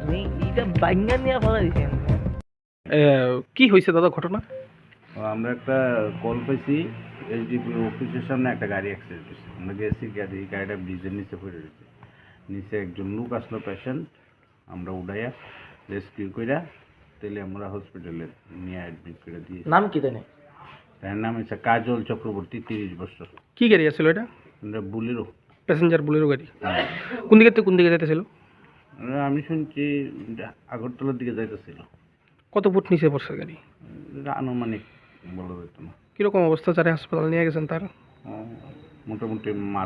তুমি এটা বাঙ্গা নিয়ে ফেলা দিছেন। কি হয়েছে দাদা ঘটনা? আমরা একটা কল পাইছি, এসডিপি অফিসের সামনে একটা গাড়ি অ্যাক্সিডেন্ট হয়েছে। আমরা গেছি, গাড়িটা ব্রিজের নিচে পড়ে রয়েছে। নিচে একজন লোক আসলো, পেশেন্ট, আমরা উঠাইয়া রেস্কিউ কইরা তাহলে আমরা হসপিটালে নিয়ে অ্যাডমিট করে দিয়েছি। নাম কি জানে? তার নাম হচ্ছে কাজল চক্রবর্তী, 30 বছর। কি গাড়ি আসছিল এটা? আমরা বুলেরো। প্যাসেঞ্জার বুলেরো গাড়ি। কোন দিকে থেকে কোন দিকে যাইতেছিল? আমি শুনছি আগরতলার দিকে যাইতেছিল। কত ফুট নিচে পড়ছে গাড়ি? আনুমানিক বলা যেত না। কিরকম অবস্থা? যারা হাসপাতাল নিয়ে গেছেন তার? মোটামুটি